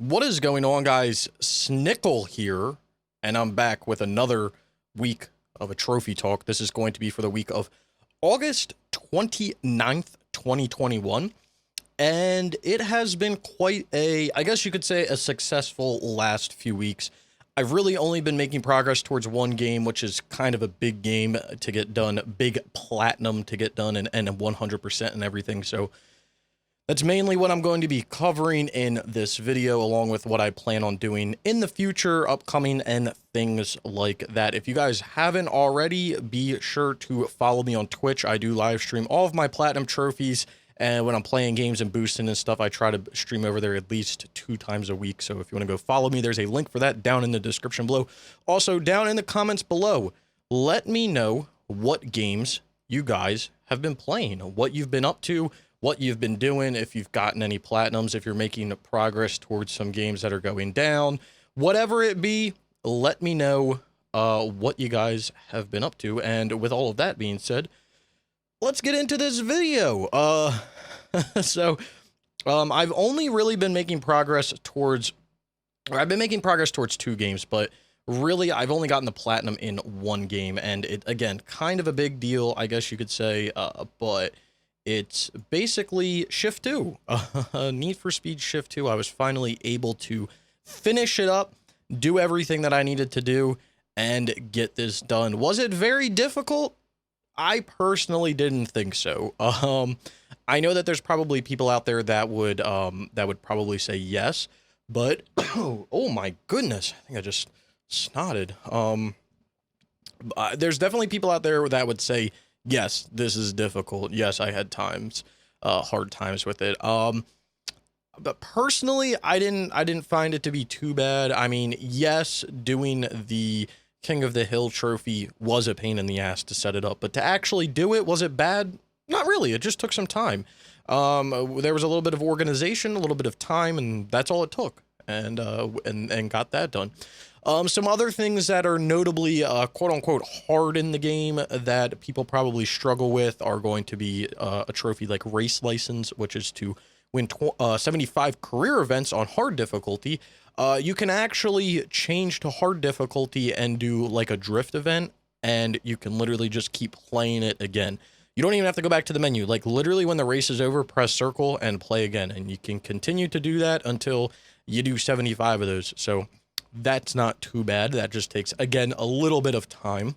What is going on, guys? Snickel here, and I'm back with another week of a trophy talk. This is going to be for the week of August 29th, 2021, and it has been quite I guess you could say, a successful last few weeks. I've really only been making progress towards one game, which is kind of a big game to get done, big platinum to get done, and 100% and everything, so that's mainly what I'm going to be covering in this video, along with what I plan on doing in the future, upcoming, and things like that. If you guys haven't already, be sure to follow me on Twitch. I do live stream all of my platinum trophies, and when I'm playing games and boosting and stuff, I try to stream over there at least 2 times a week. So if you want to go follow me, there's a link for that down in the description below. Also, down in the comments below, let me know what games you guys have been playing, what you've been up to, what you've been doing, if you've gotten any platinums, if you're making progress towards some games that are going down, whatever it be, let me know what you guys have been up to. And with all of that being said, let's get into this video. I've only really been making progress towards, I've been making progress towards 2 games, but really I've only gotten the platinum in 1 game, and it, again, kind of a big deal, I guess you could say, but it's basically Shift 2, Need for Speed Shift 2. I was finally able to finish it up, do everything that I needed to do, and get this done. Was it very difficult? I personally didn't think so. I know that there's probably people out there that would probably say yes, but oh my goodness, I think I just snotted. There's definitely people out there that would say, yes, this is difficult. Yes, I had times, hard times with it. But personally, I didn't find it to be too bad. I mean, yes, doing the King of the Hill trophy was a pain in the ass to set it up, but to actually do it, was it bad? Not really. It just took some time. There was a little bit of organization, a little bit of time, and that's all it took, and got that done. Some other things that are notably, quote-unquote, hard in the game that people probably struggle with are going to be a trophy like Race License, which is to win 75 career events on hard difficulty. You can actually change to hard difficulty and do like a drift event, and you can literally just keep playing it again. You don't even have to go back to the menu. Like, literally, when the race is over, press circle and play again, and you can continue to do that until you do 75 of those. So that's not too bad. That just takes, again, a little bit of time.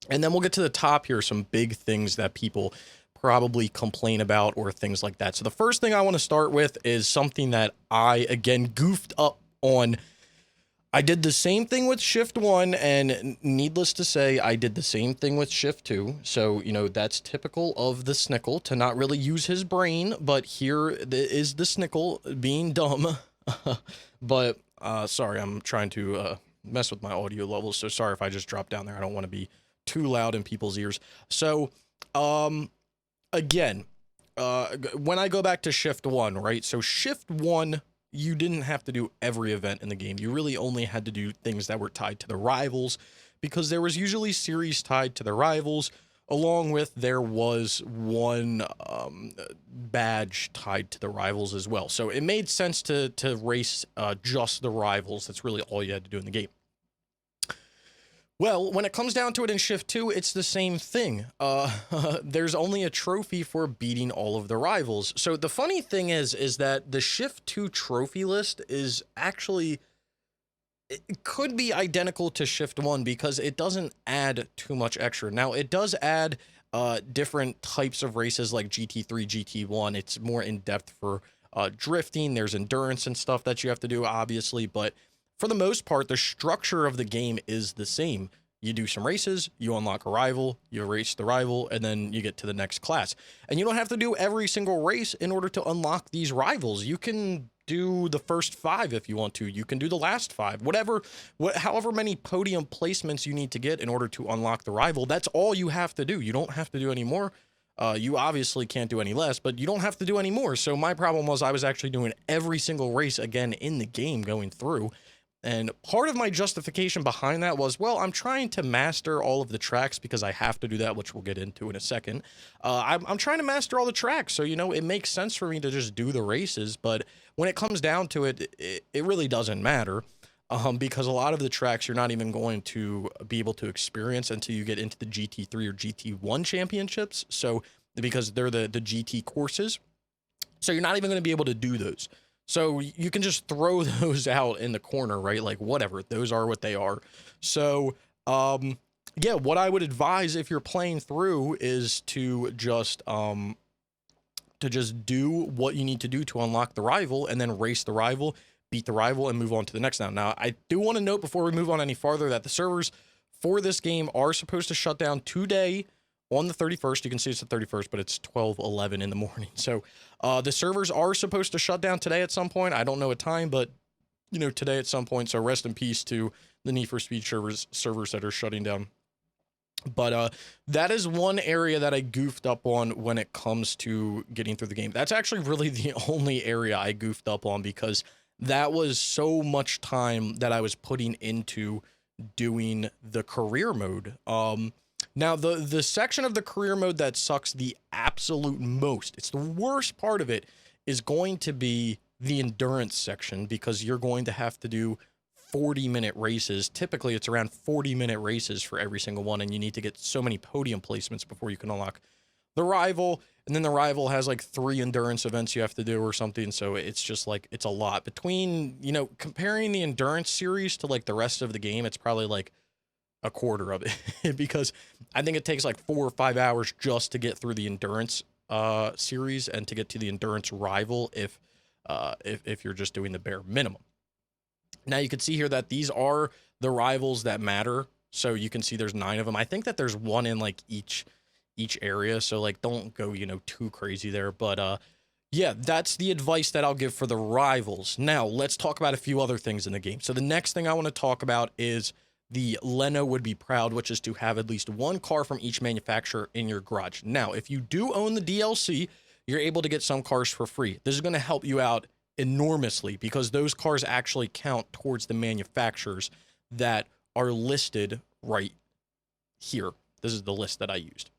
And then we'll get to the top here, some big things that people probably complain about or things like that. So the first thing I want to start with is something that I, again, goofed up on. I did the same thing with Shift 1, and needless to say, I did the same thing with Shift 2. So, you know, that's typical of the Snickel to not really use his brain, but here is the Snickel being dumb. But sorry, I'm trying to mess with my audio levels, so sorry if I just drop down there. I don't want to be too loud in people's ears. So, again, when I go back to Shift 1, right? So Shift 1, you didn't have to do every event in the game. You really only had to do things that were tied to the rivals, because there was usually series tied to the rivals, along with there was one badge tied to the rivals as well. So it made sense to race just the rivals. That's really all you had to do in the game. Well, when it comes down to it in Shift 2, it's the same thing. There's only a trophy for beating all of the rivals. So the funny thing is that the Shift 2 trophy list is actually, it could be identical to Shift 1 because it doesn't add too much extra. Now, it does add different types of races like GT3, GT1. It's more in-depth for drifting. There's endurance and stuff that you have to do, obviously, but for the most part, the structure of the game is the same. You do some races, you unlock a rival, you race the rival, and then you get to the next class. And you don't have to do every single race in order to unlock these rivals. You can do the first 5 if you want to. You can do the last 5. However many podium placements you need to get in order to unlock the rival, that's all you have to do. You don't have to do any more. You obviously can't do any less, but you don't have to do any more. So my problem was I was actually doing every single race again in the game going through. And part of my justification behind that was, well, I'm trying to master all of the tracks because I have to do that, which we'll get into in a second. I'm trying to master all the tracks. So, you know, it makes sense for me to just do the races. But when it comes down to it, it really doesn't matter. Because a lot of the tracks you're not even going to be able to experience until you get into the GT3 or GT1 championships. So, because they're the GT courses. So you're not even going to be able to do those. So you can just throw those out in the corner, right? Like, whatever, those are what they are. So, yeah, what I would advise if you're playing through is to just do what you need to do to unlock the rival, and then race the rival, beat the rival, and move on to the next round. Now, I do want to note before we move on any farther that the servers for this game are supposed to shut down today on the 31st. You can see it's the 31st, but it's 12:11 in the morning. So the servers are supposed to shut down today at some point. I don't know a time, but, you know, today at some point. So rest in peace to the Need for Speed servers that are shutting down. But that is one area that I goofed up on when it comes to getting through the game. That's actually really the only area I goofed up on, because that was so much time that I was putting into doing the career mode. Now, the section of the career mode that sucks the absolute most, it's the worst part of it, is going to be the endurance section, because you're going to have to do 40-minute races. Typically, it's around 40-minute races for every single one, and you need to get so many podium placements before you can unlock the rival. And then the rival has like 3 endurance events you have to do or something, so it's just like, it's a lot. Between, you know, comparing the endurance series to like the rest of the game, it's probably like a quarter of it, because I think it takes like 4 or 5 hours just to get through the endurance series and to get to the endurance rival if you're just doing the bare minimum. Now you can see here that these are the rivals that matter. So you can see there's 9 of them. I think that there's one in like each area. So like, don't go, you know, too crazy there. But yeah, that's the advice that I'll give for the rivals. Now let's talk about a few other things in the game. So the next thing I want to talk about is the Leno Would Be Proud, which is to have at least 1 car from each manufacturer in your garage. Now, if you do own the DLC, you're able to get some cars for free. This is going to help you out enormously, because those cars actually count towards the manufacturers that are listed right here. This is the list that I used.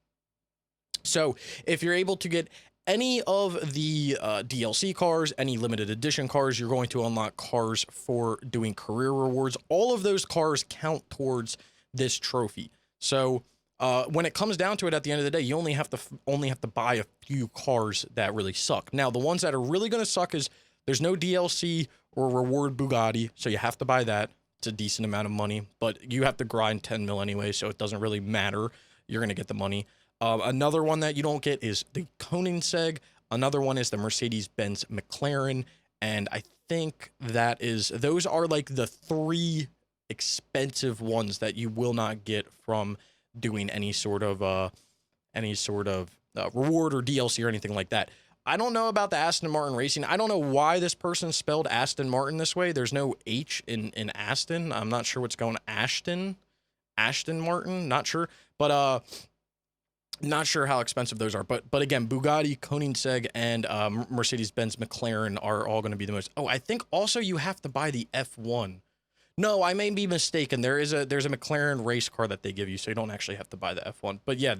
So if you're able to get any of the DLC cars, any limited edition cars, you're going to unlock cars for doing career rewards. All of those cars count towards this trophy. So when it comes down to it, at the end of the day, you only have to buy a few cars that really suck. Now, the ones that are really going to suck is there's no DLC or reward Bugatti, so you have to buy that. It's a decent amount of money, but you have to grind 10 mil anyway, so it doesn't really matter. You're going to get the money. Another one that you don't get is the Koenigsegg. Another one is the Mercedes-Benz McLaren. And I think those are like the 3 expensive ones that you will not get from doing any sort of reward or DLC or anything like that. I don't know about the Aston Martin Racing. I don't know why this person spelled Aston Martin this way. There's no H in Aston. I'm not sure what's going on. Aston Martin, not sure. But not sure how expensive those are. But again, Bugatti, Koenigsegg, and Mercedes-Benz McLaren are all going to be the most. Oh, I think also you have to buy the F1. No, I may be mistaken. There's a McLaren race car that they give you, so you don't actually have to buy the F1. But yeah,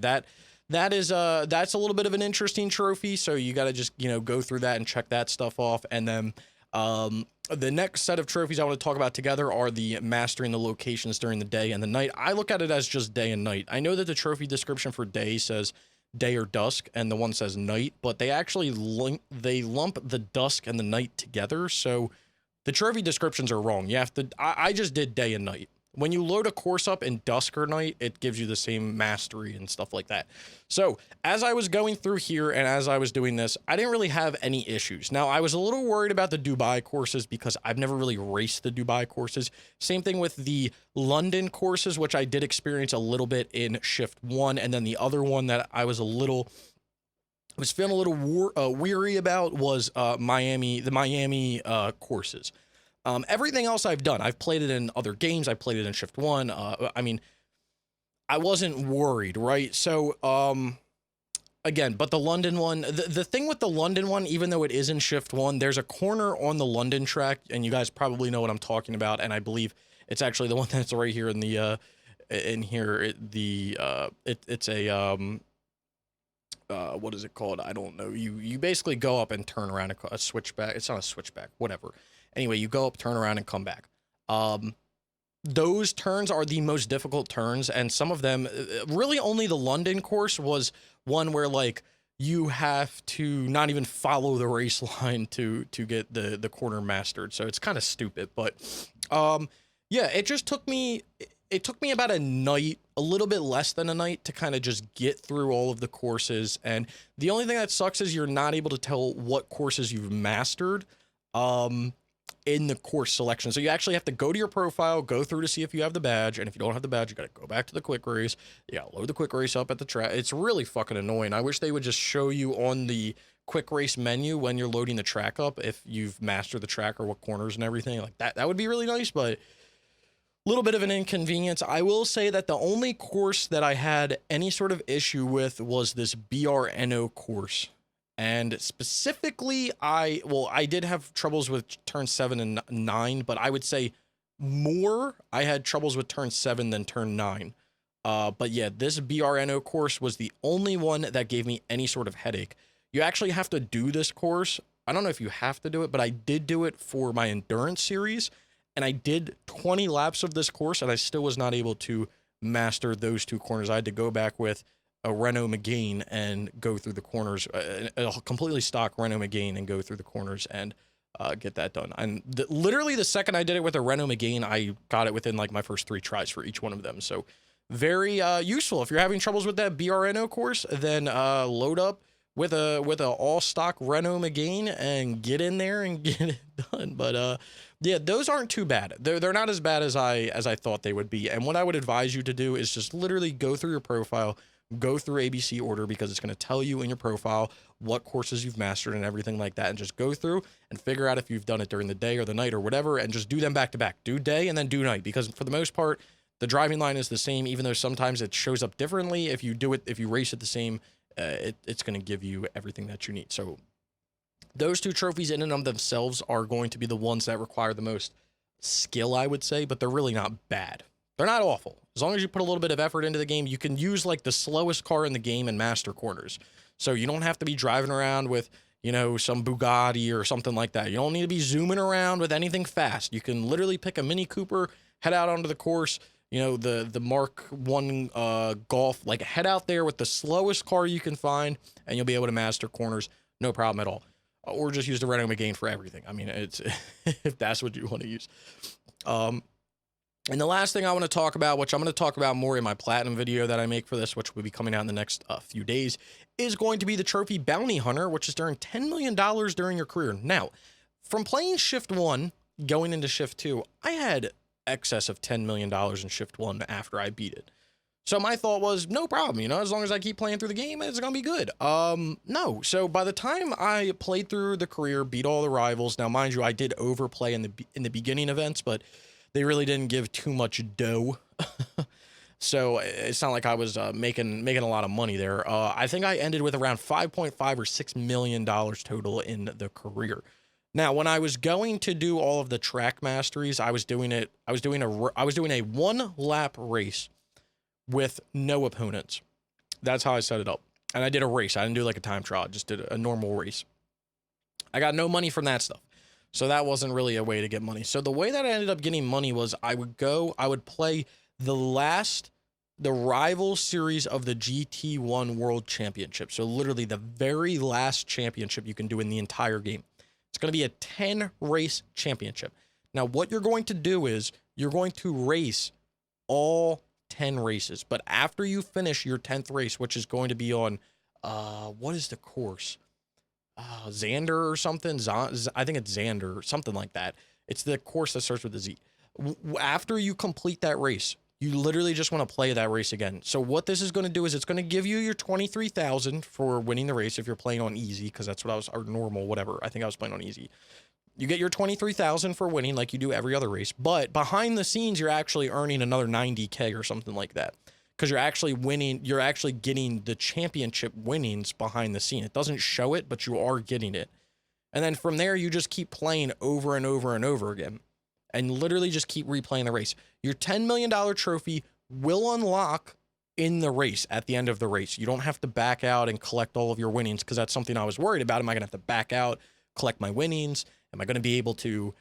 that's a little bit of an interesting trophy. So you got to just, you know, go through that and check that stuff off. And then the next set of trophies I want to talk about together are the mastering the locations during the day and the night. I look at it as just day and night. I know that the trophy description for day says day or dusk, and the one says night, but they actually lump the dusk and the night together. So the trophy descriptions are wrong. You have to, I just did day and night. When you load a course up in dusk or night, it gives you the same mastery and stuff like that. So as I was going through here and as I was doing this, I didn't really have any issues. Now, I was a little worried about the Dubai courses because I've never really raced the Dubai courses. Same thing with the London courses, which I did experience a little bit in Shift 1. And then the other one that I was feeling a little weary about was the Miami courses. Everything else I've done, I've played it in other games. I played it in Shift 1. I mean, I wasn't worried, right? So, again, but the London one, the thing with the London one, even though it is in shift one, there's a corner on the London track, and you guys probably know what I'm talking about, and I believe it's actually the one that's right here in the in here. It's a what is it called? I don't know. You basically go up and turn around a switchback. It's not a switchback, whatever. Anyway, you go up, turn around, and come back. Those turns are the most difficult turns, and some of them, really only the London course was one where like you have to not even follow the race line to get the corner mastered. So it's kind of stupid, but yeah, it just took me about a night, a little bit less than a night, to kind of just get through all of the courses. And the only thing that sucks is you're not able to tell what courses you've mastered in the course selection. So you actually have to go to your profile, go through to see if you have the badge, and if you don't have the badge, you gotta go back to the quick race. You gotta load the quick race up at the track. It's really fucking annoying. I wish they would just show you on the quick race menu when you're loading the track up if you've mastered the track or what corners and everything. Like that would be really nice, but a little bit of an inconvenience. I will say that the only course that I had any sort of issue with was this BRNO course. And specifically, I did have troubles with turn 7 and 9, but I would say I had troubles with turn 7 than turn 9. But yeah, this BRNO course was the only one that gave me any sort of headache. You actually have to do this course. I don't know if you have to do it, but I did do it for my endurance series, and I did 20 laps of this course, and I still was not able to master those two corners. I had to go back with a Renault Megane and go through the corners, a completely stock Renault Megane, and go through the corners and get that done. And literally the second I did it with a Renault Megane, I got it within like my first 3 tries for each one of them. So very useful. If you're having troubles with that BRNO course, then load up with a all stock Renault Megane and get in there and get it done. But yeah, those aren't too bad. They're not as bad as I thought they would be. And what I would advise you to do is just literally go through your profile, go through ABC order, because it's going to tell you in your profile what courses you've mastered and everything like that, and just go through and figure out if you've done it during the day or the night or whatever, and just do them back to back. Do day and then do night, because for the most part, the driving line is the same, even though sometimes it shows up differently. If you race it the same, it's going to give you everything that you need. So those 2 trophies in and of themselves are going to be the ones that require the most skill, I would say, but they're really not bad. They're not awful. As long as you put a little bit of effort into the game, you can use like the slowest car in the game and master corners. So you don't have to be driving around with, you know, some Bugatti or something like that. You don't need to be zooming around with anything fast. You can literally pick a Mini Cooper, head out onto the course, you know, the Mark 1 Golf, like head out there with the slowest car you can find, and you'll be able to master corners, no problem at all. Or just use the Renault Megane for everything. I mean, it's if that's what you want to use. And the last thing I want to talk about, which I'm going to talk about more in my Platinum video that I make for this, which will be coming out in the next few days, is going to be the Trophy Bounty Hunter, which is to earn $10 million during your career. Now, from playing Shift 1, going into Shift 2, I had excess of $10 million in Shift 1 after I beat it. So my thought was, no problem, you know, as long as I keep playing through the game, it's going to be good. No. So by the time I played through the career, beat all the rivals, now mind you, I did overplay in the beginning events, but they really didn't give too much dough. So it's not like I was making a lot of money there. I think I ended with around $5.5 or $6 million total in the career. Now, when I was going to do all of the track masteries, I was doing a 1-lap race with no opponents. That's how I set it up. And I did a race. I didn't do like a time trial. I just did a normal race. I got no money from that stuff. So that wasn't really a way to get money. So the way that I ended up getting money was I would play the rival series of the GT1 World Championship. So literally the very last championship you can do in the entire game. It's going to be a 10-race championship. Now, what you're going to do is you're going to race all 10 races. But after you finish your 10th race, which is going to be on, what is the course? Xander or something. I think it's Xander, something like that. It's the course that starts with a Z. After you complete that race, you literally just want to play that race again. So what this is going to do is it's going to give you your 23,000 for winning the race if you're playing on easy, because that's what I was, or normal, whatever. I think I was playing on easy. You get your 23,000 for winning like you do every other race, but behind the scenes, you're actually earning another 90K or something like that. because you're actually winning. You're actually getting the championship winnings behind the scene. It doesn't show it, but you are getting it. And then from there, you just keep playing over and over and over again, and literally just keep replaying the race. Your $10 million trophy will unlock in the race at the end of the race. You don't have to back out and collect all of your winnings, because that's something I was worried about. Am I going to have to back out, collect my winnings? Am I going to be able to,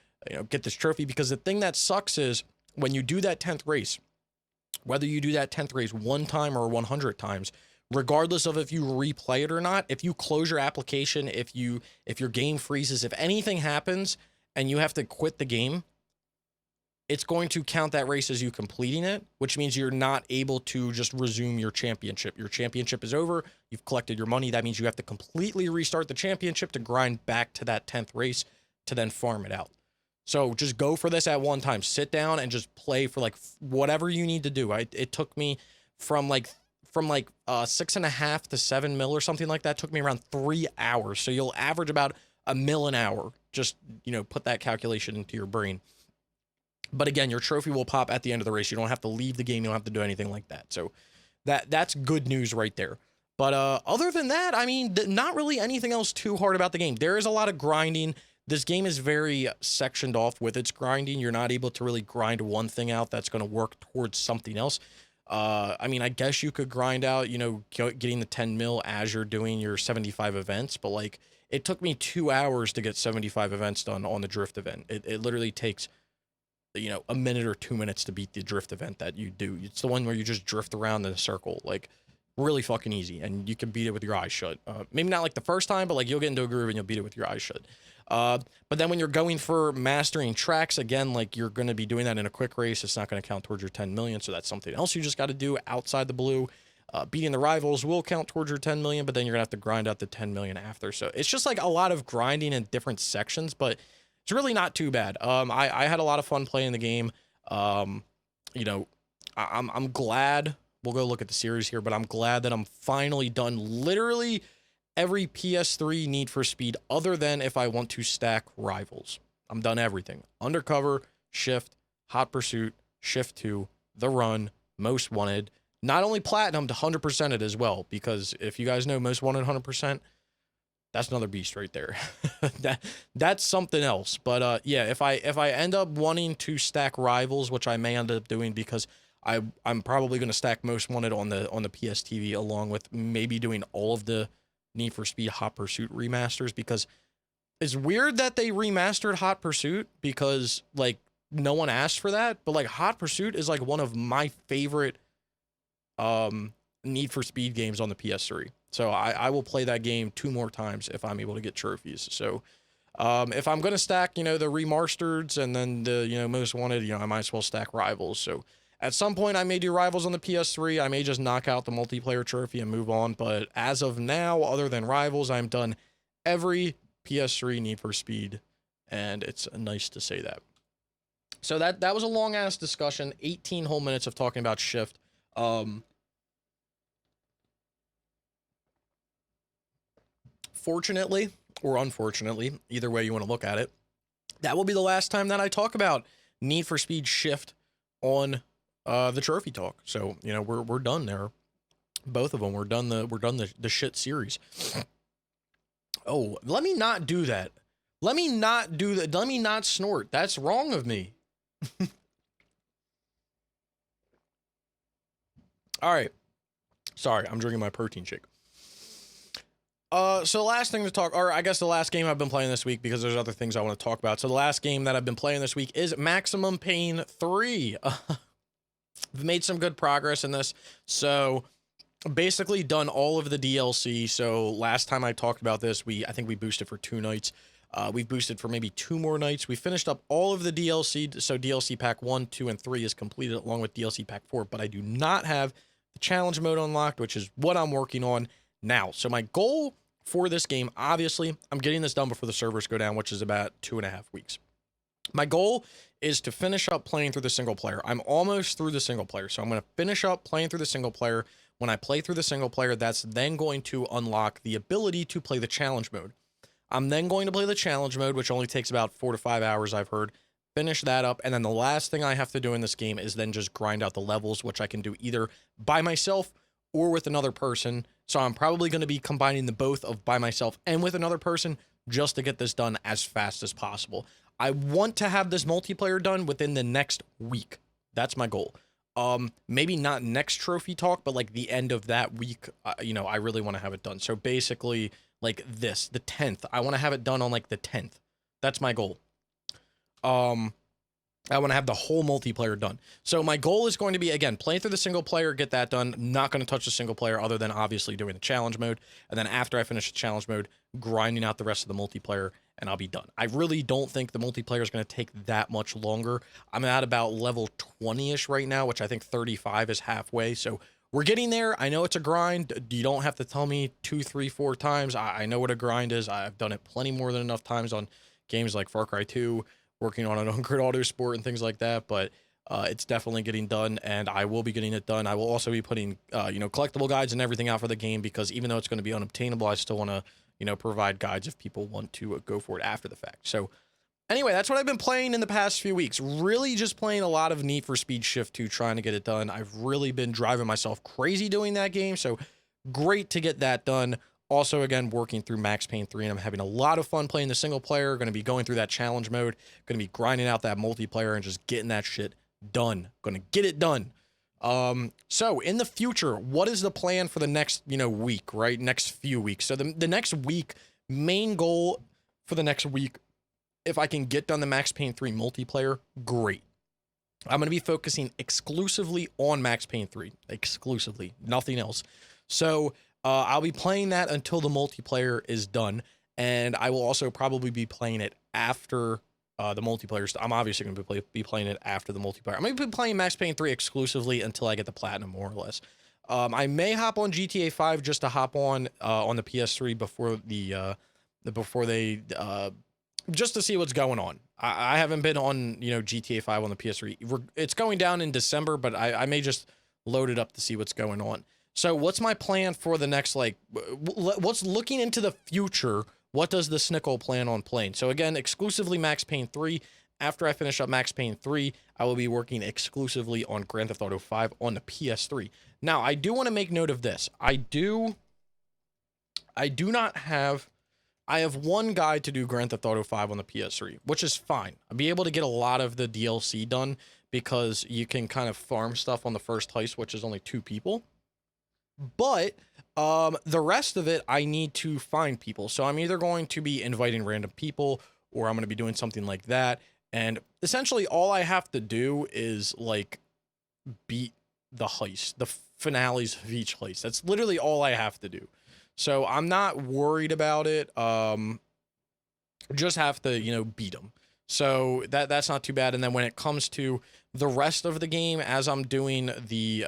get this trophy? Because the thing that sucks is when you do that 10th race, whether you do that 10th race 1 time or 100 times, regardless of if you replay it or not, if you close your application, if your game freezes, if anything happens and you have to quit the game, it's going to count that race as you completing it, which means you're not able to just resume your championship. Your championship is over. You've collected your money. That means you have to completely restart the championship to grind back to that 10th race to then farm it out. So just go for this at one time. Sit down and just play for like whatever you need to do. It took me from 6.5 to 7 mil or something like that. It took me around 3 hours. So you'll average about a mil an hour. Just, put that calculation into your brain. But again, your trophy will pop at the end of the race. You don't have to leave the game. You don't have to do anything like that. So that's good news right there. But other than that, I mean, not really anything else too hard about the game. There is a lot of grinding. This game is very sectioned off with its grinding. You're not able to really grind one thing out that's going to work towards something else. I mean, I guess you could grind out, getting the 10 mil as you're doing your 75 events. But like, it took me 2 hours to get 75 events done on the drift event. It literally takes a minute or 2 minutes to beat the drift event that you do. It's the one where you just drift around in a circle, like really fucking easy, and you can beat it with your eyes shut. Maybe not like the first time, but like you'll get into a groove and you'll beat it with your eyes shut. But then when you're going for mastering tracks, again, like you're going to be doing that in a quick race. It's not going to count towards your 10 million. So that's something else you just got to do outside the blue. Beating the rivals will count towards your 10 million, but then you're gonna have to grind out the 10 million after. So it's just like a lot of grinding in different sections, but it's really not too bad. I had a lot of fun playing the game. I'm glad. We'll go look at the series here, but I'm glad that I'm finally done literally every PS3 Need for Speed other than if I want to stack rivals. I'm done everything. Undercover, Shift, Hot Pursuit, Shift 2, The Run, Most Wanted. Not only Platinum to 100% it as well, because if you guys know Most Wanted 100%, that's another beast right there. That's something else. But yeah, if I end up wanting to stack rivals, which I may end up doing because I'm probably going to stack Most Wanted on the PS TV along with maybe doing all of the Need for Speed Hot Pursuit remasters, because it's weird that they remastered Hot Pursuit because like no one asked for that, but like Hot Pursuit is like one of my favorite Need for Speed games on the PS3. So I will play that game 2 more times if I'm able to get trophies. So if I'm going to stack, the remasters and then the, Most Wanted, I might as well stack rivals. So at some point I may do rivals on the PS3. I may just knock out the multiplayer trophy and move on. But as of now, other than rivals, I'm done every PS3 Need for Speed. And it's nice to say that. So that was a long ass discussion, 18 whole minutes of talking about Shift. Fortunately or unfortunately, either way you want to look at it, that will be the last time that I talk about Need for Speed Shift on the Trophy Talk. So we're done there. Both of them. We're done the shit series. Oh, let me not do that. Let me not do that. Let me not snort. That's wrong of me. All right. Sorry, I'm drinking my protein shake. So last thing to talk, or I guess the last game I've been playing this week, because there's other things I want to talk about. So the last game that I've been playing this week is Maximum Payne 3. I've made some good progress in this. So basically done all of the DLC. So last time I talked about this, I think we boosted for 2 nights. We've boosted for maybe 2 more nights. We finished up all of the DLC. So DLC pack 1, 2, and 3 is completed along with DLC pack 4, but I do not have the challenge mode unlocked, which is what I'm working on now. So my goal for this game, obviously, I'm getting this done before the servers go down, which is about 2.5 weeks. My goal is to finish up playing through the single player. I'm almost through the single player, so I'm going to finish up playing through the single player. When I play through the single player, that's then going to unlock the ability to play the challenge mode. I'm then going to play the challenge mode, which only takes about 4 to 5 hours, I've heard. finish that up, and then the last thing I have to do in this game is then just grind out the levels, which I can do either by myself or with another person. So I'm probably going to be combining the both of by myself and with another person just to get this done as fast as possible. I want to have this multiplayer done within the next week. That's my goal. Maybe not next trophy talk, but like the end of that week, I really want to have it done. So basically like the 10th, I want to have it done on like the 10th. That's my goal. I want to have the whole multiplayer done. So my goal is going to be, again, playing through the single player, get that done. Not going to touch the single player other than obviously doing the challenge mode. And then after I finish the challenge mode, grinding out the rest of the multiplayer, and I'll be done. I really don't think the multiplayer is going to take that much longer. I'm at about level 20-ish right now, which I think 35 is halfway. So we're getting there. I know it's a grind. You don't have to tell me 2, 3, 4 times. I know what a grind is. I've done it plenty more than enough times on games like Far Cry 2, working on an on-grid auto sport and things like that, but it's definitely getting done, and I will be getting it done. I will also be putting, collectible guides and everything out for the game, because even though it's going to be unobtainable, I still want to, provide guides if people want to go for it after the fact. So anyway, that's what I've been playing in the past few weeks. Really just playing a lot of Need for Speed Shift 2, trying to get it done. I've really been driving myself crazy doing that game, so great to get that done. Also, again, working through Max Payne 3, and I'm having a lot of fun playing the single player. Going to be going through that challenge mode. Going to be grinding out that multiplayer and just getting that shit done. Going to get it done. So, in the future, what is the plan for the next, week, right? Next few weeks. So, the next week, main goal for the next week, if I can get done the Max Payne 3 multiplayer, great. I'm going to be focusing exclusively on Max Payne 3. Exclusively. Nothing else. So, I'll be playing that until the multiplayer is done, and I will also probably be playing it after the multiplayer. I'm obviously going to be playing it after the multiplayer. I'm going to be playing Max Payne 3 exclusively until I get the platinum, more or less. I may hop on GTA 5 just to hop on the PS3 before just to see what's going on. I haven't been on GTA 5 on the PS3. It's going down in December, but I may just load it up to see what's going on. So what's my plan for the next, what's looking into the future? What does the Snickel plan on playing? So again, exclusively Max Payne 3. After I finish up Max Payne 3, I will be working exclusively on Grand Theft Auto 5 on the PS3. Now, I do want to make note of this. I have one guide to do Grand Theft Auto 5 on the PS3, which is fine. I'll be able to get a lot of the DLC done because you can kind of farm stuff on the first heist, which is only 2 people. But the rest of it, I need to find people. So I'm either going to be inviting random people, or I'm going to be doing something like that. And essentially all I have to do is beat the heist, the finales of each heist. That's literally all I have to do. So I'm not worried about it. Just have to, beat them. So that's not too bad. And then when it comes to the rest of the game, as I'm doing the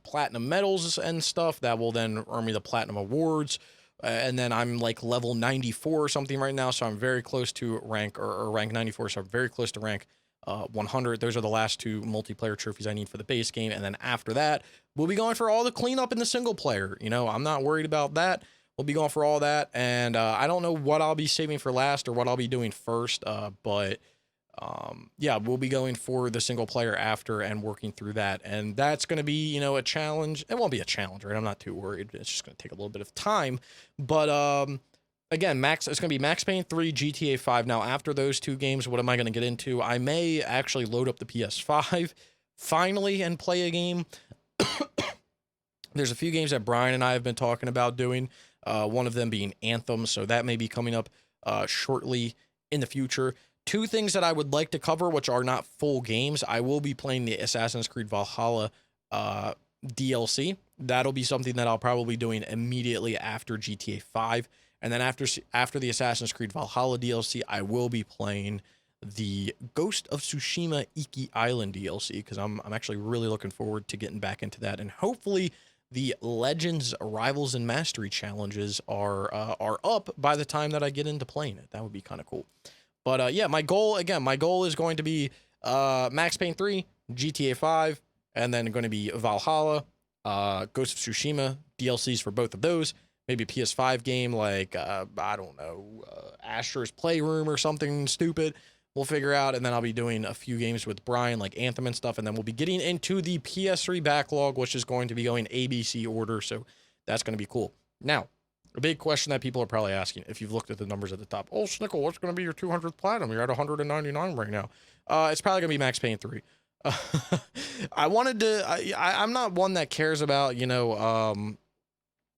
platinum medals and stuff, that will then earn me the platinum awards. And then I'm level 94 or something right now, so I'm very close to rank or rank 94, so I'm very close to rank 100. Those are the last 2 multiplayer trophies I need for the base game, and then after that, we'll be going for all the cleanup in the single player. I'm not worried about that. We'll be going for all that, and I don't know what I'll be saving for last or what I'll be doing first, but yeah, we'll be going for the single player after and working through that. And that's going to be, a challenge. It won't be a challenge, right? I'm not too worried. It's just going to take a little bit of time. But, again, it's going to be Max Payne 3, GTA 5. Now, after those 2 games, what am I going to get into? I may actually load up the PS5 finally and play a game. There's a few games that Brian and I have been talking about doing. One of them being Anthem. So that may be coming up shortly in the future. 2 things that I would like to cover, which are not full games. I will be playing the Assassin's Creed Valhalla DLC. That'll be something that I'll probably be doing immediately after GTA 5. And then after the Assassin's Creed Valhalla DLC, I will be playing the Ghost of Tsushima Iki Island DLC, because I'm actually really looking forward to getting back into that. And hopefully the Legends, Rivals, and Mastery challenges are up by the time that I get into playing it. That would be kind of cool. But yeah, my goal is going to be Max Payne 3, GTA 5, and then going to be Valhalla, Ghost of Tsushima, DLCs for both of those. Maybe a PS5 game I don't know, Astro's Playroom or something stupid. we'll figure out, and then I'll be doing a few games with Brian, like Anthem and stuff, and then we'll be getting into the PS3 backlog, which is going to be going ABC order, so that's going to be cool. Now, a big question that people are probably asking, if you've looked at the numbers at the top, oh, Snickel, what's going to be your 200th platinum? You're at 199 right now. It's probably going to be Max Payne 3. I'm not one that cares about,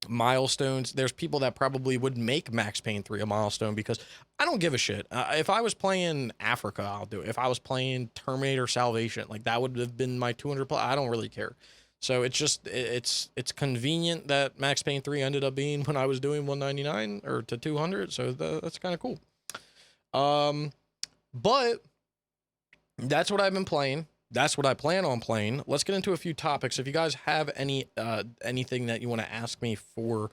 milestones. There's people that probably would make Max Payne 3 a milestone because I don't give a shit. If I was playing Africa, I'll do it. If I was playing Terminator Salvation, like that would have been my 200. I don't really care. So it's just, it's convenient that Max Payne 3 ended up being when I was doing 199 or to 200. So that's kind of cool. But that's what I've been playing. That's what I plan on playing. Let's get into a few topics. If you guys have anything that you want to ask me for,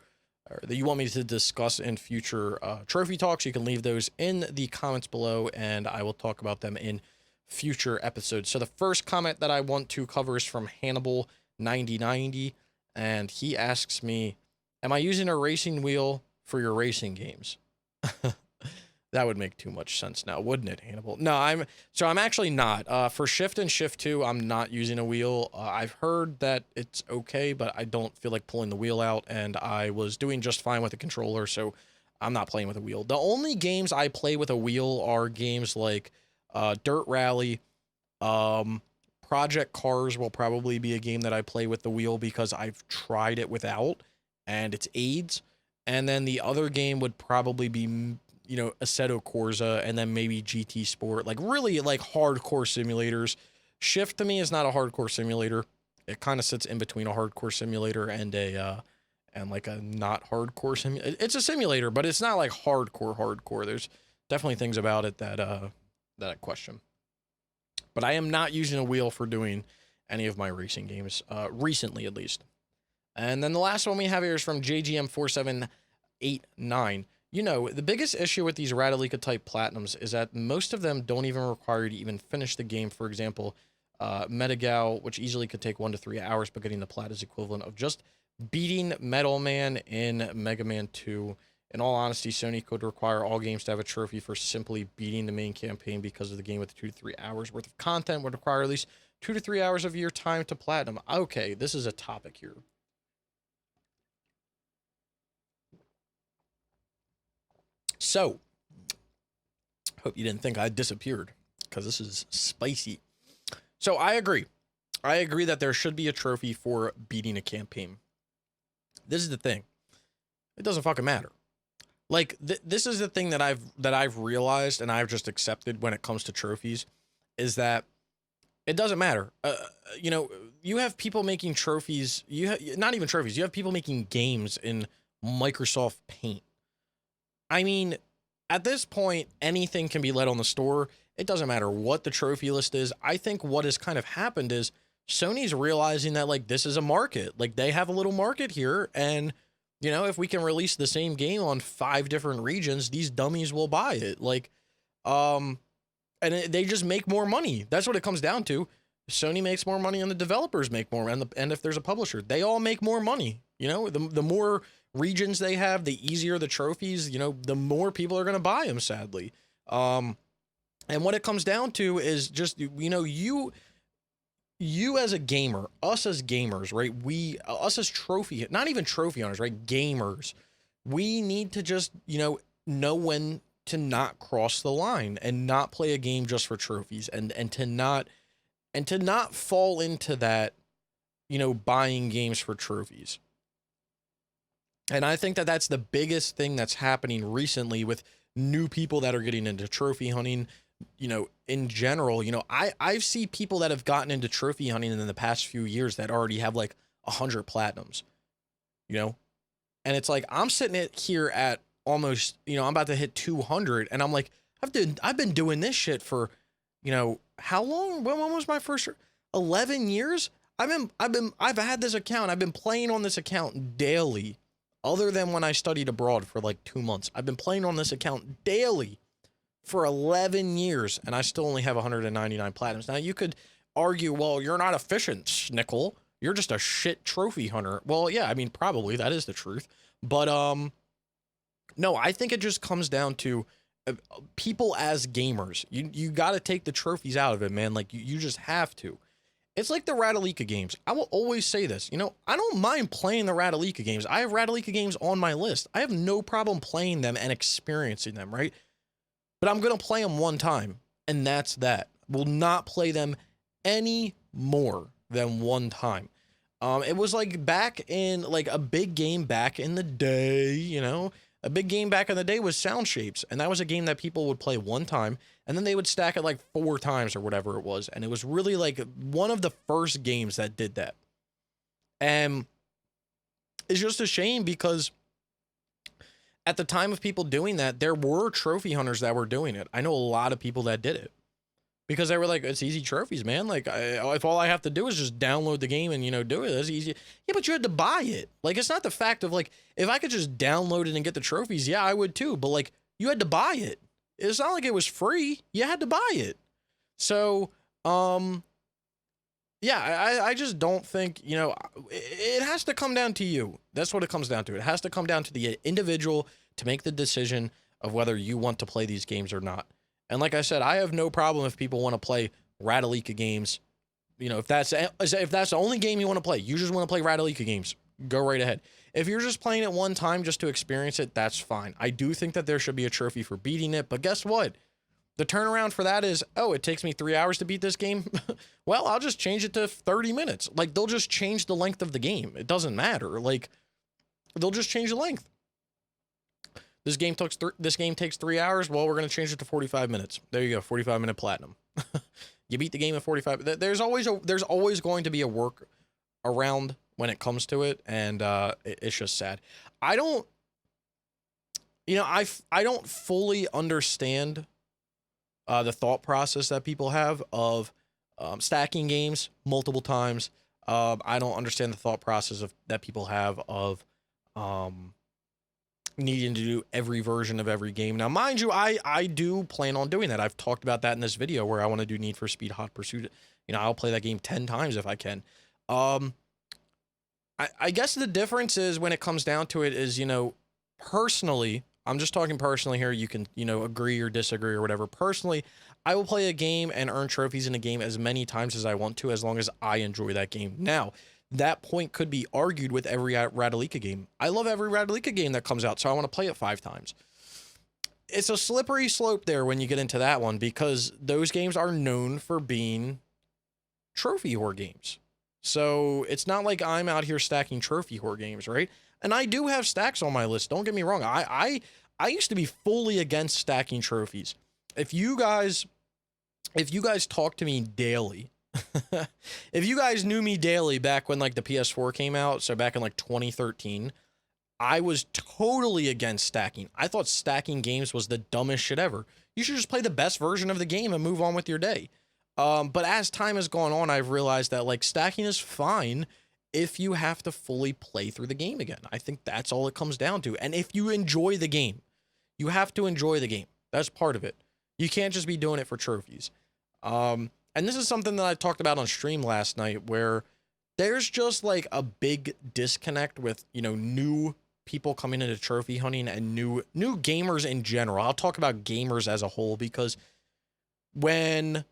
or that you want me to discuss in future trophy talks, you can leave those in the comments below, and I will talk about them in future episodes. So the first comment that I want to cover is from Hannibal 9090, and he asks me, am I using a racing wheel for your racing games? That would make too much sense now, wouldn't it, Hannibal? No, I'm actually not. For Shift and Shift 2, I'm not using a wheel. I've heard that it's okay, but I don't feel like pulling the wheel out, and I was doing just fine with the controller, so I'm not playing with a wheel. The only games I play with a wheel are games like Dirt Rally. Project Cars will probably be a game that I play with the wheel because I've tried it without, and it's AIDS. And then the other game would probably be, Assetto Corsa, and then maybe GT Sport, like really like hardcore simulators. Shift to me is not a hardcore simulator. It kind of sits in between a hardcore simulator and a not hardcore simulator. It's a simulator, but it's not like hardcore. There's definitely things about it that I question. But I am not using a wheel for doing any of my racing games, recently at least. And then the last one we have here is from JGM4789. The biggest issue with these Radalika type platinums is that most of them don't even require you to even finish the game. For example, Metagal, which easily could take 1 to 3 hours, but getting the plat is equivalent of just beating Metal Man in Mega Man 2. In all honesty, Sony could require all games to have a trophy for simply beating the main campaign because of the game with 2 to 3 hours worth of content would require at least 2 to 3 hours of your time to platinum. Okay, this is a topic here. So, hope you didn't think I disappeared, because this is spicy. So I agree. I agree that there should be a trophy for beating a campaign. This is the thing. It doesn't fucking matter. Like, this is the thing that I've realized and I've just accepted when it comes to trophies, is that it doesn't matter. You have people making trophies. Not even trophies. You have people making games in Microsoft Paint. I mean, at this point, anything can be let on the store. It doesn't matter what the trophy list is. I think what has kind of happened is Sony's realizing that, like, this is a market. Like, they have a little market here, and if we can release the same game on 5 different regions, these dummies will buy it. Like, they just make more money. That's what it comes down to. Sony makes more money and the developers make more, and if there's a publisher, they all make more money. The more regions they have, the easier the trophies, the more people are going to buy them, sadly. And what it comes down to is just, you as a gamer, us as gamers, right? Us as not even trophy owners, right? Gamers, we need to just, know when to not cross the line and not play a game just for trophies, and to not fall into that, buying games for trophies. And I think that that's the biggest thing that's happening recently with new people that are getting into trophy hunting. In general, I've seen people that have gotten into trophy hunting in the past few years that already have like 100 platinums, and it's like, I'm sitting here at almost, I'm about to hit 200, and I'm like, I've been doing this shit for, how long? When was my first 11 years? I've had this account. I've been playing on this account daily, other than when I studied abroad for like 2 months. I've been playing on this account daily for 11 years, and I still only have 199 platinums. Now, you could argue, well, you're not efficient, Snickel. You're just a shit trophy hunter. Well, yeah, I mean, probably that is the truth. But, no, I think it just comes down to people as gamers. You got to take the trophies out of it, man. Like you just have to. It's like the Ratalika games. I will always say this. I don't mind playing the Ratalika games. I have Ratalika games on my list. I have no problem playing them and experiencing them, right? But I'm going to play them one time, and that's that. Will not play them any more than one time. It was like back in, like a big game back in the day, a big game back in the day was Sound Shapes. And that was a game that people would play one time, and then they would stack it like 4 times or whatever it was. And it was really like one of the first games that did that. And it's just a shame because at the time of people doing that, there were trophy hunters that were doing it. I know a lot of people that did it because they were like, it's easy trophies, man. Like, if all I have to do is just download the game and, do it, that's easy. Yeah, but you had to buy it. Like, it's not the fact of, like, if I could just download it and get the trophies, yeah, I would too. But, like, you had to buy it. It's not like it was free. You had to buy it. So, yeah, I just don't think, it has to come down to you. That's what it comes down to. It has to come down to the individual to make the decision of whether you want to play these games or not. And like I said, I have no problem if people want to play Ratalika games. If that's the only game you want to play, you just want to play Ratalika games, go right ahead. If you're just playing it one time just to experience it, that's fine. I do think that there should be a trophy for beating it, but guess what? The turnaround for that is, it takes me 3 hours to beat this game. Well, I'll just change it to 30 minutes. Like, they'll just change the length of the game. It doesn't matter. Like, they'll just change the length. This game takes 3 hours. Well, we're going to change it to 45 minutes. There you go, 45-minute platinum. You beat the game in 45. There's always going to be a work around when it comes to it, and it's just sad. I don't fully understand the thought process that people have of stacking games multiple times. I don't understand the thought process that people have of needing to do every version of every game. Now, mind you, I do plan on doing that. I've talked about that in this video where I want to do Need for Speed Hot Pursuit. I'll play that game 10 times if I can. I guess the difference is when it comes down to it is, personally, I'm just talking personally here. You can, agree or disagree or whatever. Personally, I will play a game and earn trophies in a game as many times as I want to, as long as I enjoy that game. Now, that point could be argued with every Ratalika game. I love every Ratalika game that comes out, so I want to play it 5 times. It's a slippery slope there when you get into that one, because those games are known for being trophy whore games. So it's not like I'm out here stacking trophy whore games, right? And I do have stacks on my list. Don't get me wrong. I used to be fully against stacking trophies. If you guys talk to me daily, if you guys knew me daily back when like the PS4 came out, so back in like 2013, I was totally against stacking. I thought stacking games was the dumbest shit ever. You should just play the best version of the game and move on with your day. But as time has gone on, I've realized that like stacking is fine if you have to fully play through the game again. I think that's all it comes down to. And if you enjoy the game, you have to enjoy the game. That's part of it. You can't just be doing it for trophies. And this is something that I talked about on stream last night, where there's just like a big disconnect with, new people coming into trophy hunting and new gamers in general. I'll talk about gamers as a whole, because when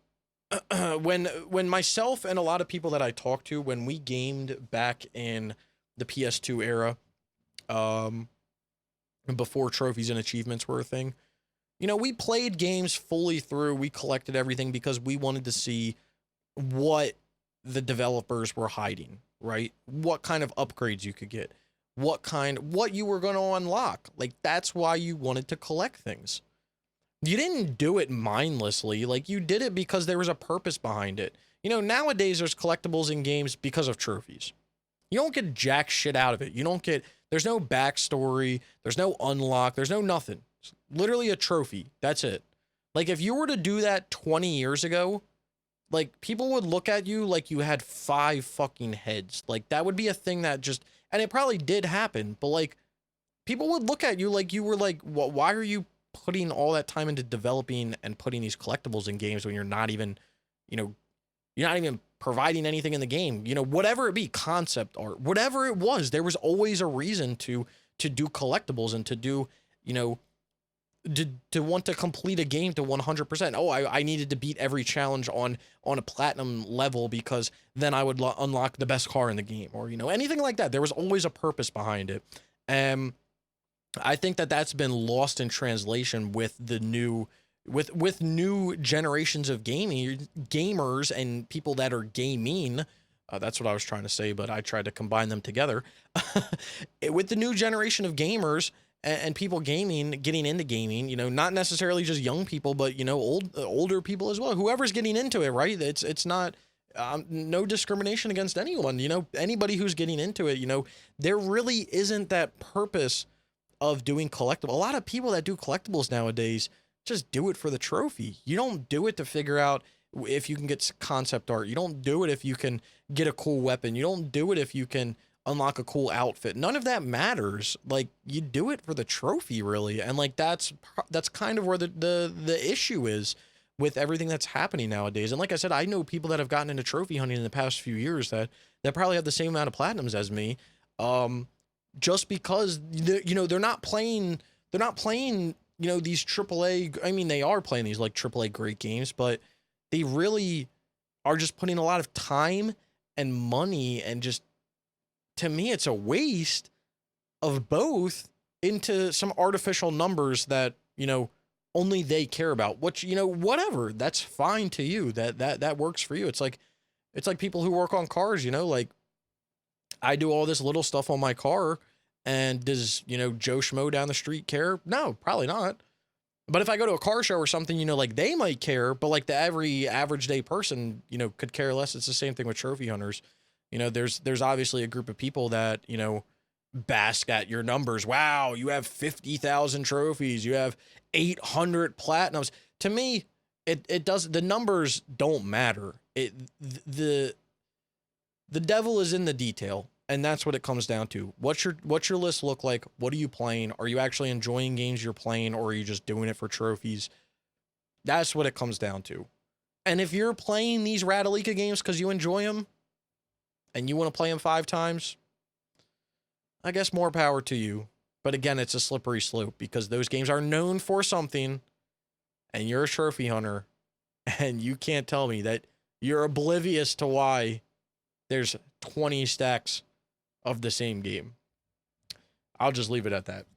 myself and a lot of people that I talk to, when we gamed back in the PS2 era, before trophies and achievements were a thing, we played games fully through. We collected everything because we wanted to see what the developers were hiding, right? What kind of upgrades you could get, what you were going to unlock. Like, that's why you wanted to collect things. You didn't do it mindlessly. Like, you did it because there was a purpose behind it. Nowadays there's collectibles in games because of trophies. You don't get jack shit out of it. There's no backstory. There's no unlock. There's no nothing. It's literally a trophy. That's it. Like, if you were to do that 20 years ago, like, people would look at you like you had 5 fucking heads. Like, that would be a thing that just, and it probably did happen, but like, people would look at you like you were like, why are you putting all that time into developing and putting these collectibles in games when you're not even, you're not even providing anything in the game, whatever it be, concept art, whatever it was, there was always a reason to do collectibles and to do, to want to complete a game to 100%. Oh, I needed to beat every challenge on a platinum level because then I would unlock the best car in the game, or anything like that. There was always a purpose behind it. I think that that's been lost in translation with the new with new generations of gamers and people that are gaming. That's what I was trying to say, but I tried to combine them together. With the new generation of gamers and people getting into gaming, not necessarily just young people, but older people as well. Whoever's getting into it, right? It's not no discrimination against anyone. Anybody who's getting into it, there really isn't that purpose of doing collectible. A lot of people that do collectibles nowadays just do it for the trophy. You don't do it to figure out if you can get concept art. You don't do it if you can get a cool weapon. You don't do it if you can unlock a cool outfit. None of that matters. Like, you do it for the trophy, really. And like that's kind of where the issue is with everything that's happening nowadays. And like I said, I know people that have gotten into trophy hunting in the past few years that probably have the same amount of platinums as me. Just because they're not playing these AAA. I mean, they are playing these like AAA great games, but they really are just putting a lot of time and money, and just, to me, it's a waste of both into some artificial numbers that only they care about. Which, whatever, that's fine to you. That works for you. It's like people who work on cars. Like, I do all this little stuff on my car, and does, Joe Schmo down the street care? No, probably not. But if I go to a car show or something, like, they might care, but like every average day person, could care less. It's the same thing with trophy hunters. There's obviously a group of people that, bask at your numbers. Wow, you have 50,000 trophies. You have 800 platinums. To me, it does, the numbers don't matter. The devil is in the detail, and that's what it comes down to. What's your list look like? What are you playing? Are you actually enjoying games you're playing, or are you just doing it for trophies? That's what it comes down to. And if you're playing these Radalika games because you enjoy them and you want to play them 5 times, I guess more power to you. But again, it's a slippery slope, because those games are known for something, and you're a trophy hunter, and you can't tell me that you're oblivious to why there's 20 stacks of the same game. I'll just leave it at that.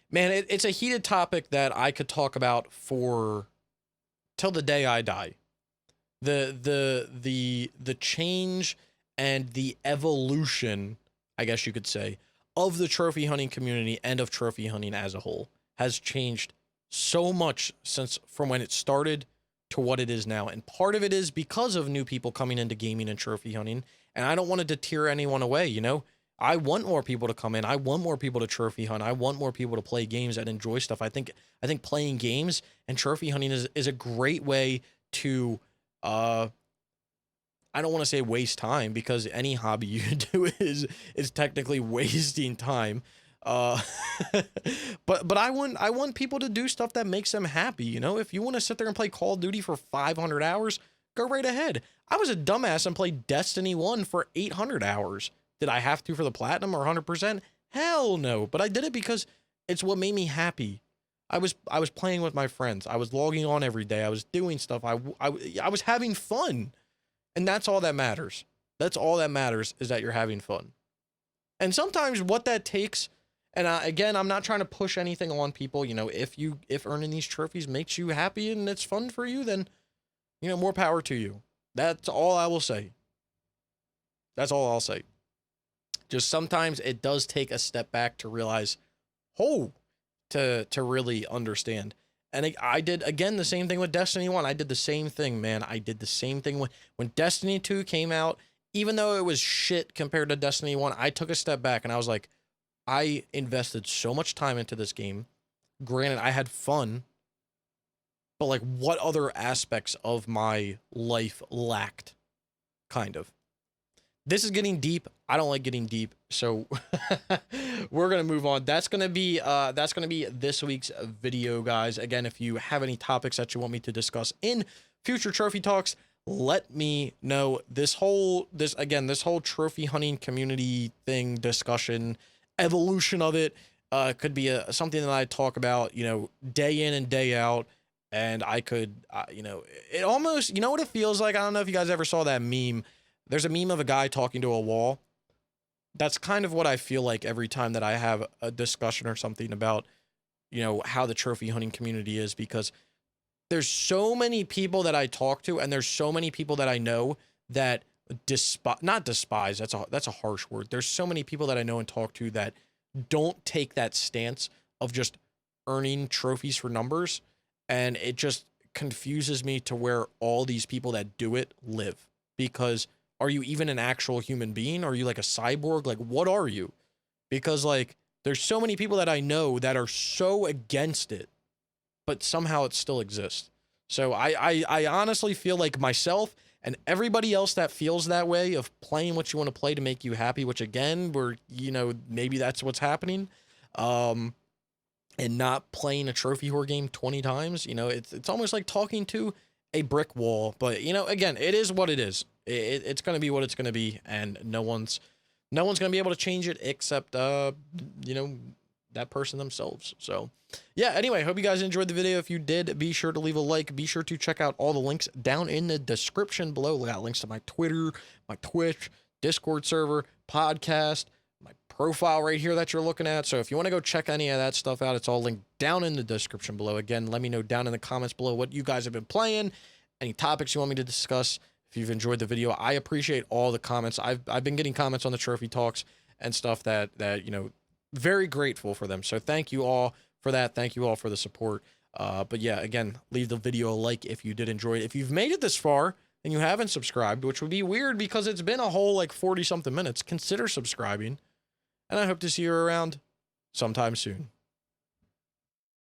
Man, it's a heated topic that I could talk about for till the day I die. The change and the evolution, I guess you could say, of the trophy hunting community and of trophy hunting as a whole has changed so much from when it started to what it is now. And part of it is because of new people coming into gaming and trophy hunting. And I don't want to deter anyone away. I want more people to come in. I want more people to trophy hunt. I want more people to play games and enjoy stuff. I think playing games and trophy hunting is a great way to, I don't want to say waste time, because any hobby you do is technically wasting time. But I want people to do stuff that makes them happy. If you want to sit there and play Call of Duty for 500 hours, go right ahead. I was a dumbass and played Destiny 1 for 800 hours. Did I have to for the platinum or 100%? Hell no. But I did it because it's what made me happy. I was playing with my friends. I was logging on every day. I was doing stuff. I was having fun. And that's all that matters. That's all that matters, is that you're having fun. And sometimes what that takes, and again, I'm not trying to push anything on people. If earning these trophies makes you happy and it's fun for you, then, more power to you. That's all I will say. That's all I'll say. Just sometimes it does take a step back to realize, to really understand. And I did, again, the same thing with Destiny 1. I did the same thing, man. I did the same thing when Destiny 2 came out. Even though it was shit compared to Destiny 1, I took a step back and I was like, I invested so much time into this game. Granted, I had fun, but like, what other aspects of my life lacked? Kind of. This is getting deep. I don't like getting deep, so we're gonna move on. That's gonna be this week's video, guys. Again, if you have any topics that you want me to discuss in future trophy talks, let me know. This whole trophy hunting community thing, discussion, evolution of it, It could be something that I talk about, you know, day in and day out. And I could, you know, it almost, you know what it feels like? I don't know if you guys ever saw that meme. There's a meme of a guy talking to a wall. That's kind of what I feel like every time that I have a discussion or something about, you know, how the trophy hunting community is, because there's so many people that I talk to, and there's so many people that I know that not despise, that's a harsh word. There's so many people that I know and talk to that don't take that stance of just earning trophies for numbers, and it just confuses me to where all these people that do it live. Because are you even an actual human being? Are you like a cyborg? Like, what are you? Because like there's so many people that I know that are so against it, but somehow it still exists. So I honestly feel like myself and everybody else that feels that way of playing what you want to play to make you happy, which again, we're, you know, maybe that's what's happening. And not playing a trophy whore game 20 times, you know, it's almost like talking to a brick wall. But, you know, again, it is what it is. It's going to be what it's going to be, and no one's going to be able to change it except, you know, that person themselves. So, yeah, anyway, hope you guys enjoyed the video. If you did, be sure to leave a like. Be sure to check out all the links down in the description below. We got links to my Twitter, my Twitch, Discord server, podcast, my profile right here that you're looking at. So if you want to go check any of that stuff out, it's all linked down in the description below. Again, let me know down in the comments below what you guys have been playing, any topics you want me to discuss. If you've enjoyed the video, I appreciate all the comments. I've been getting comments on the trophy talks and stuff that you know, very grateful for them. So thank you all for that. Thank you all for the support. But yeah, again, leave the video a like if you did enjoy it. If you've made it this far and you haven't subscribed, which would be weird because it's been a whole like 40 something minutes, consider subscribing. And I hope to see you around sometime soon.